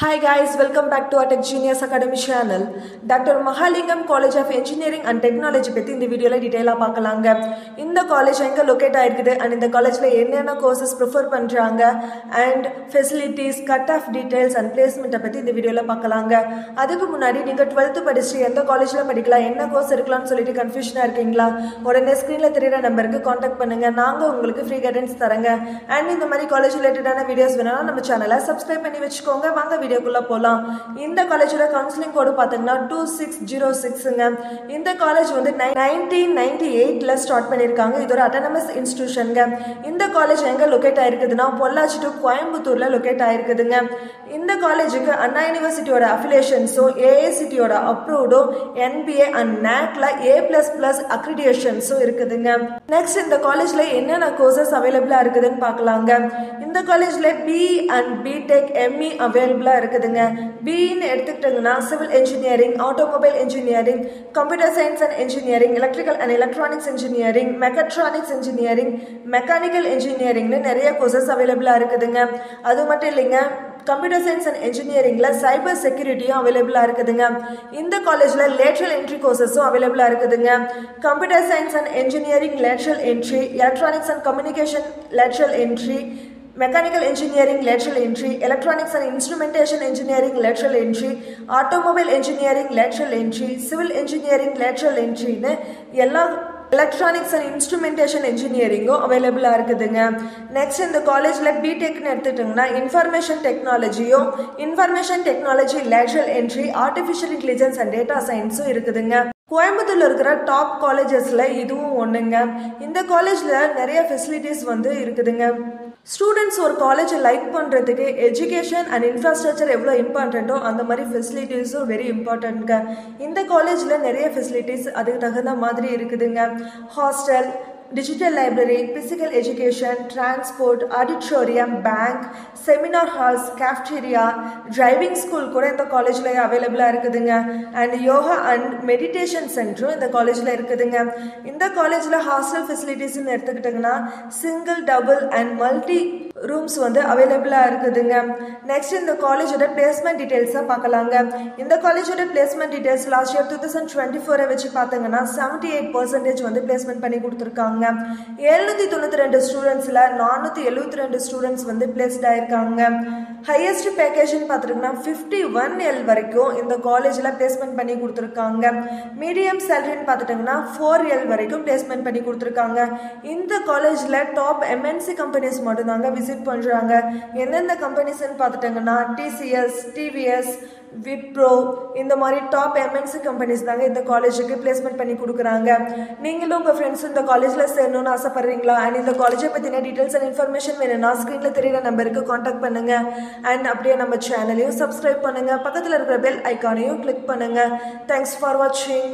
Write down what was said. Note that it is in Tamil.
Hi guys, welcome back to our Tech Genius Academy channel. Dr. Mahalingam College of Engineering and Technology பத்தி இந்த வீடியோல டீடைலா பார்க்கலாங்க. இந்த காலேஜ் எங்க லொகேட் ஆயிருக்குது and இந்த காலேஜ்ல என்னென்ன கோர்சஸ் ப்ரிஃபர் பண்றாங்க and facilities, cut off details and placement பத்தி இந்த வீடியோல பார்க்கலாங்க. அதுக்கு முன்னாடி நீங்க 12th படிச்சு எந்த காலேஜ்ல படிக்கலாம், என்ன கோர்ஸ் எடுக்கலாம்னு சொல்லிட்டு கன்ஃபியூஷனா இருக்கீங்களா? உடனே ஸ்கிரீன்ல தெரியற நம்பருக்கு கான்டாக்ட் பண்ணுங்க. நாங்க உங்களுக்கு ஃப்ரீ கைடன்ஸ் தரங்க. and இந்த மாதிரி காலேஜ் ரிலேட்டடான வீடியோஸ் வேணும்னா நம்ம சேனலை சப்ஸ்கிரைப் பண்ணி வெச்சுக்கோங்க. வாங்க வீடியோக்குள்ள போலாம். இந்த காலேஜோட கவுன்சிலிங் கோட் பாத்தீங்கன்னா 2606ங்க. இந்த காலேஜ் வந்து 1998ல ஸ்டார்ட் பண்ணிருக்காங்க. இது ஒரு அட்டானமஸ் இன்ஸ்டிடியூஷன்ங்க. இந்த காலேஜ் எங்க லொகேட் ஆயிருக்குதுன்னா பொள்ளாச்சி டு கோயம்புத்தூர்ல லொகேட் ஆயிருக்குதுங்க. இந்த காலேஜுக்கு அண்ணா யூனிவர்சிட்டியோட அஃபிலியேஷன்ஸோ ஏஐசிடியோட அப்ரூவ்டோ NBA அண்ட் NACல A++ அக்ரிடியேஷன்ஸோ இருக்குதுங்க. நெக்ஸ்ட் இந்த காலேஜ்ல என்னென்ன கோர்சஸ் அவைலபிளா இருக்குதுன்னு பார்க்கலாங்க. இந்த காலேஜ்ல BE அண்ட் BTech ME அவைலபிளா இருக்குதுங்க. BEன்னு எடுத்துக்கிட்டீங்கன்னா civil engineering, automobile engineering, computer science and engineering, electrical and electronics engineering, mechatronics engineering, mechanical இன்ஜினியரிங்னு நிறைய கோர்சஸ் அவைலபிளா இருக்குதுங்க. அது மட்டும் இல்லைங்க, கம்ப்யூட்டர் சயின்ஸ் அண்ட் இன்ஜினியரிங்ல சைபர் செக்யூரிட்டியும் அவைலபிளா இருக்குதுங்க. இந்த காலேஜ்ல லேட்ரல் என்ட்ரி கோர்சஸும் அவைலபிளா இருக்குதுங்க. Computer science and engineering lateral entry, electronics and communication lateral entry, mechanical engineering lateral entry, electronics and instrumentation engineering lateral entry, automobile engineering lateral entry, civil engineering lateral என்ட்ரின்னு எல்லா எலக்ட்ரானிக்ஸ் அண்ட் இன்ஸ்ட்ருமெண்டேஷன் இன்ஜினியரிங்கும் அவைலபிளா இருக்குதுங்க. நெக்ஸ்ட் இந்த காலேஜ்ல பிடெக்னு எடுத்துட்டோம்னா இன்ஃபர்மேஷன் டெக்னாலஜியும், information technology lateral entry, artificial intelligence and data சயின்ஸும் இருக்குதுங்க. கோயம்புத்தூர்ல இருக்கிற டாப் காலேஜஸ்ல இதுவும் ஒண்ணுங்க. இந்த காலேஜ்ல நிறைய ஃபெசிலிட்டிஸ் வந்து இருக்குதுங்க. ஸ்டூடெண்ட்ஸ் ஒரு காலேஜை லைக் பண்ணுறதுக்கு எஜுகேஷன் அண்ட் இன்ஃப்ராஸ்ட்ரக்சர் எவ்வளோ இம்பார்ட்டண்ட்டோ அந்த மாதிரி ஃபெசிலிட்டிஸும் வெரி இம்பார்ட்டன்ட்ங்க. இந்த காலேஜில் நிறைய ஃபெசிலிட்டிஸ் அதுக்கு தகுந்த மாதிரி இருக்குதுங்க. Hostel, digital library, physical education, transport, auditorium, bank, seminar halls, cafeteria, driving school கூட இந்த காலேஜில் அவைலபிளாக இருக்குதுங்க. அண்ட் யோகா அண்ட் மெடிடேஷன் சென்டரும் இந்த காலேஜில் இருக்குதுங்க. இந்த காலேஜில் ஹாஸ்டல் ஃபெசிலிட்டிஸ்ன்னு எடுத்துக்கிட்டிங்கன்னா single, double and multi rooms வந்து அவைலபிளாக இருக்குதுங்க. நெக்ஸ்ட் இந்த காலேஜோட பிளேஸ்மெண்ட் டீட்டெயில்ஸாக பார்க்கலாங்க. இந்த காலேஜோட பிளேஸ்மெண்ட் டீட்டெயில்ஸ் லாஸ்ட் இயர் 2024 வச்சு பார்த்தீங்கன்னா 78% வந்து பிளேஸ்மெண்ட் பண்ணி கொடுத்துருக்காங்க. 792 ஸ்டூடெண்ட்ஸ்ல 472 ஸ்டூடெண்ட்ஸ் வந்து பிளேஸ்ட் ஆயிருக்காங்க. ஹையஸ்ட் பேக்கேஜ்னு பார்த்துட்டீங்கன்னா 51L வரைக்கும் இந்த காலேஜ்ல பிளேஸ்மெண்ட் பண்ணி கொடுத்துருக்காங்க. மீடியம் சேலரின்னு பார்த்துட்டீங்கன்னா 4L வரைக்கும் பிளேஸ்மெண்ட் பண்ணி கொடுத்துருக்காங்க. இந்த காலேஜ்ல டாப் MNC கம்பெனிஸ் மட்டும் தாங்க விசிட் பண்றாங்க. எந்தெந்த கம்பெனிஸ்ன்னு பார்த்துட்டீங்கன்னா TCS, TVS, விப்ரோ, இந்த மாதிரி டாப் MNC கம்பெனிஸ் தாங்க இந்த காலேஜுக்கு பிளேஸ்மெண்ட் பண்ணி கொடுக்குறாங்க. நீங்களும் உங்கள் ஃப்ரெண்ட்ஸ் இந்த காலேஜில் சேரணும்னு ஆசைப்படுறீங்களா? அண்ட் இந்த காலேஜை பற்றின டீட்டெயில்ஸ் அண்ட் இன்ஃபர்மேஷன் வேணும்னா ஸ்க்ரீனில் தெரியுற நம்பருக்கு காண்டாக்ட் பண்ணுங்க. அண்ட் அப்படியே நம்ம சேனலையும் சப்ஸ்கிரைப் பண்ணுங்க. பக்கத்தில் இருக்கிற பெல் ஐக்கானையும் கிளிக் பண்ணுங்க. தேங்க்ஸ் ஃபார் வாட்சிங்.